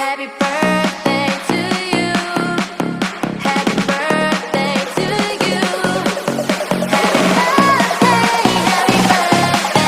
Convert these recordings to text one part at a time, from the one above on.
Happy birthday to you. Happy birthday to you. Happy birthday, happy birthday to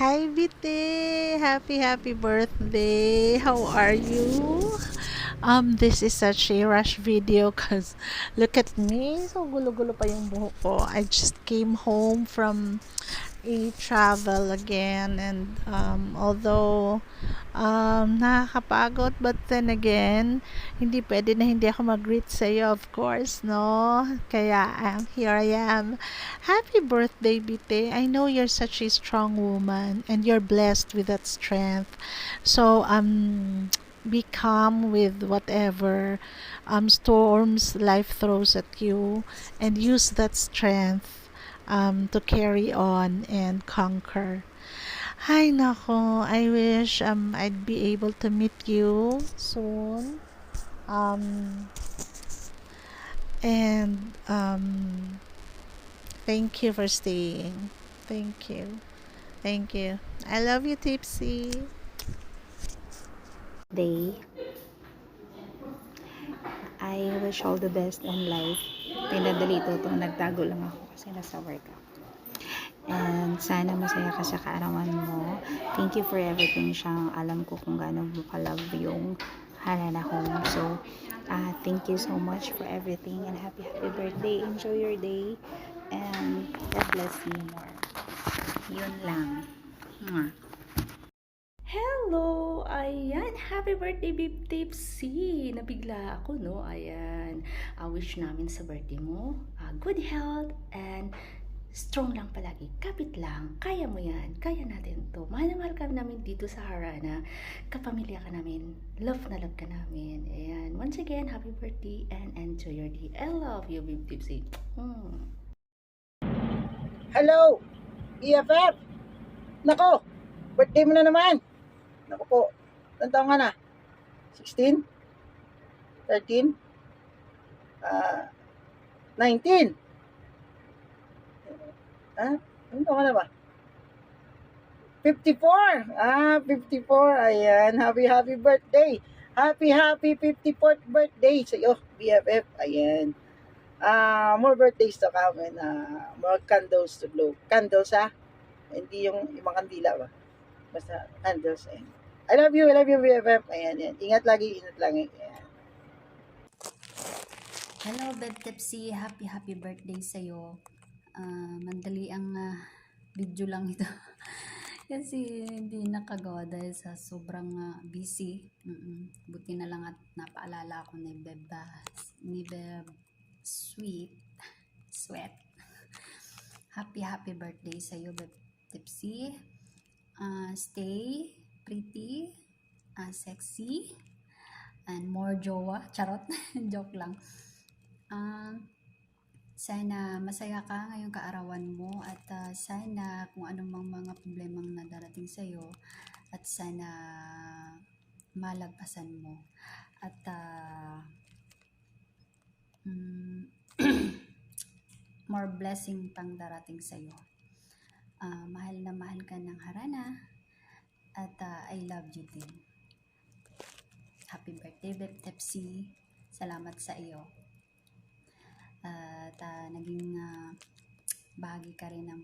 Hi, Vite! Happy birthday! How are you? This is such a rush video because look at me. So gulo-gulo pa yung buhok ko. I just came home from a travel again, and although nakakapagod, but then again hindi pwede na hindi ako mag-greet sa iyo, of course, no? Kaya here I am. Happy birthday, Bite. I know you're such a strong woman and you're blessed with that strength, so be calm with whatever storms life throws at you, and use that strength to carry on and conquer. Hi, nako. I wish I'd be able to meet you soon. And thank you for staying. Thank you. Thank you. I love you, Tipsy. Day. I wish all the best in life. Pinadalito to, nagtago lang ako kasi nasa work ako. And sana masaya ka sa kaarawan mo. Thank you for everything, siyang alam ko kung gaano mo ka-love yung Hanana Home. So, thank you so much for everything and happy birthday. Enjoy your day and God bless you more. Yun lang. Mwah. Hello! Ayan, happy birthday, Babe Tipsy! Nabigla ako, no? Ayan, wish namin sa birthday mo, good health and strong lang palagi. Kapit lang, kaya mo yan, kaya natin to. Mahal na mahal ka namin dito sa Harana. Kapamilya ka namin, love na love ka namin. Ayan, once again, happy birthday and enjoy your day. I love you, Babe Tipsy. Hello, EFF! Nako, birthday mo na naman. Nako po, ilang taon ka na? 16? 13? 19? Ilang taon ka na ba? 54! 54. Ayan, happy birthday. Happy 54th birthday sa iyo, BFF. Ayan. More birthdays to come and more candles to blow. Candles, hindi yung ibang kandila ba? Basta candles. I love you, BFF. Ayan, yan. Ingat lagi. Ayan. Hello, Beb Tepsi. Happy birthday sa'yo. Mandali ang video lang ito. Kasi hindi nakagawa dahil sa sobrang busy. Buti na lang at napaalala ko ni Beb Sweat. Happy birthday sa'yo, Beb Tepsi. Stay pretty, sexy, and more jowa. Charot. Joke lang. Sana masaya ka ngayong kaarawan mo at sana kung anumang mga problemang nadarating sa'yo at sana malagpasan mo at more blessing pang darating sa'yo. Mahal na mahal ka ng Harana at I love you din. Happy birthday, Beb Tepsi. Salamat sa iyo. At naging bahagi ka rin ng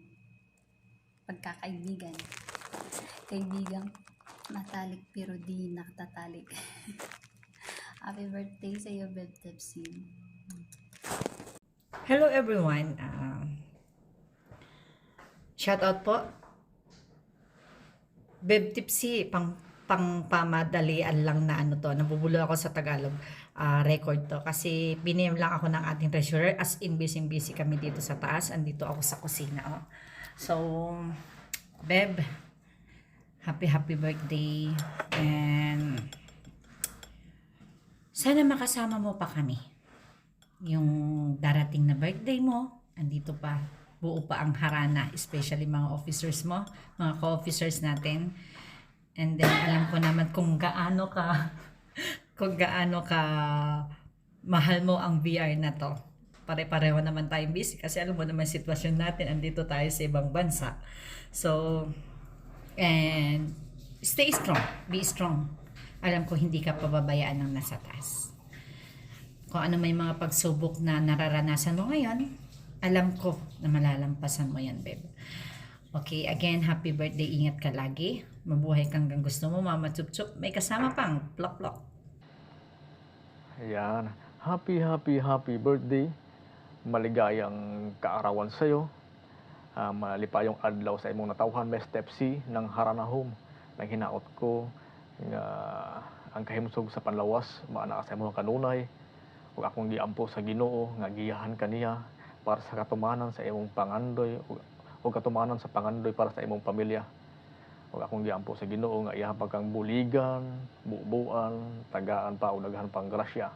pagkakaibigan. Kaibigang matalik pero di nakatatalik. Happy birthday sa iyo, Beb Tepsi. Hello everyone. Shout out po. Beb Tipsy, pang pamadalian lang na ano to. Nabubulo ako sa Tagalog record to. Kasi biniem lang ako ng ating treasurer. As in, busy kami dito sa taas. Andito ako sa kusina. Oh. So, Beb, happy birthday. And sana makasama mo pa kami. Yung darating na birthday mo, andito pa, buo pa ang Harana, especially mga officers mo, mga co-officers natin. And then alam ko naman kung gaano ka mahal mo ang VR na to. Pare-pareho naman tayong busy kasi alam mo naman sitwasyon natin, andito tayo sa ibang bansa. So, and stay strong, be strong. Alam ko hindi ka pababayaan ng nasa taas. Kung ano may mga pagsubok na nararanasan mo ngayon, alam ko na malalampasan mo yan, Beb. Okay, again, happy birthday. Ingat ka lagi. Mabuhay kang hanggang gusto mo, Mama Chup-Chup. May kasama pang plok-plok. Ayan. Happy birthday. Maligayang kaarawan sa'yo. Malipayong adlaw sa imong natawhan, may step C ng Harana Home. Nang hinaot ko nga ang kahimsog sa panlawas, maana sa imong kanunay. Ug akong giampo sa Ginoo nga giyahan kaniya para sa katumanan sa imong pangandoy ug katumanan sa pangandoy para sa imong pamilya. Ug akong giampo sa Ginoo nga ihapag kang buligan, bubuan, tagaan pa ug daghan pang grasya.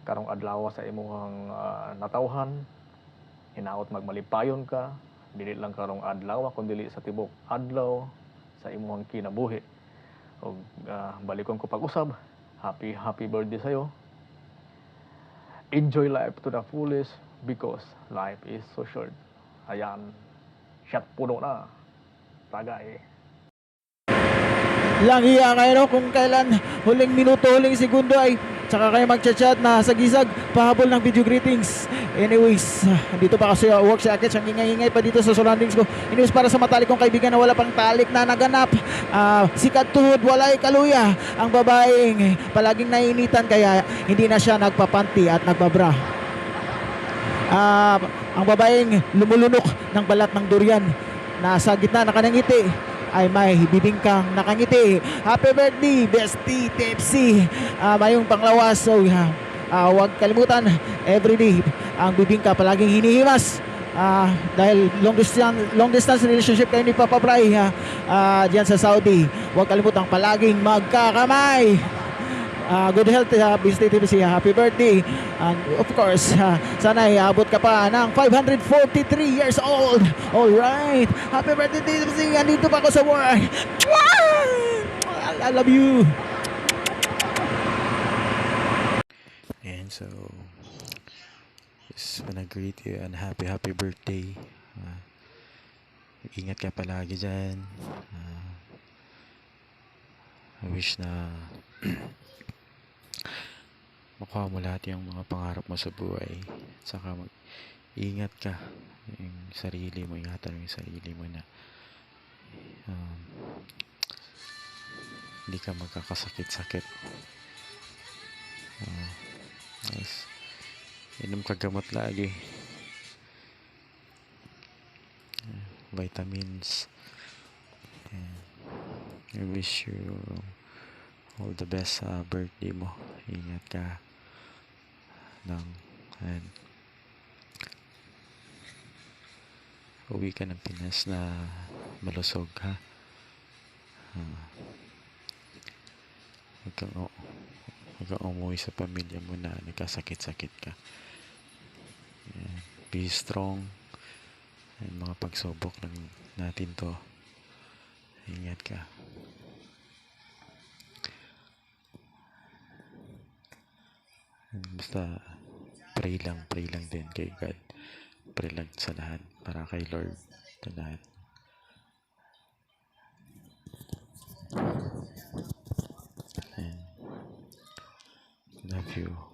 Karong adlaw sa imong natawhan, hinaot magmalipayon ka, dili lang karong adlaw kundi sa tibok adlaw sa imong kinabuhi. Ug balikon ko pag-usab. Happy birthday sa'yo. Enjoy life to the fullest because life is so short. Ayan, shot puno na. Tagay. Langhiya kayo no, kung kailan huling minuto, huling segundo ay tsaka kayo magchat-chat na sagisag pahabol ng video greetings. Anyways, dito pa kasi work si Akets, ang ingay-ingay pa dito sa surroundings ko. Anyways, para sa matalik kong kaibigan na wala pang talik na naganap, sikat tuhod, walay kaluya, ang babaeng palaging naiinitan kaya hindi na siya nagpapanti at nagbabra. Ang babaeng lumulunok ng balat ng durian, nasa gitna nakanangiti ay may bibingkang nakangiti. Happy birthday, Bestie Tepsi. Mayong panglawas. So, huwag kalimutan, everyday, ang bibingka palaging hinihimas. Dahil long distance relationship kayo ni Papa Bray diyan sa Saudi. Huwag kalimutan palaging magkakamay. Good health, Bestie Tepsi. Happy birthday. And of course, sana iabot ka pa ng 543 years old. Alright. Happy birthday, Tepsi. Andito pa ako sa work. I love you. And so, just wanna greet you and happy birthday. Ingat ka palagi dyan. I wish na makuha mo lahat yung mga pangarap mo sa buhay. Saka ingat ka yung sarili mo, ingatan mo yung sarili mo na hindi ka magkakasakit-sakit. Inom ka gamot lagi. Vitamins. I wish you all the best sa birthday mo. Ingat ka lang. And uwi ka ng Pinas na malusog, ha? Huwag kang umuwi sa pamilya mo na nagkasakit-sakit ka. Ayan. Be strong. Ayan, mga pagsubok lang natin to. Ingat ka. Basta pray lang din kay God. Pray lang sa lahat, para kay Lord sa lahat. And love you.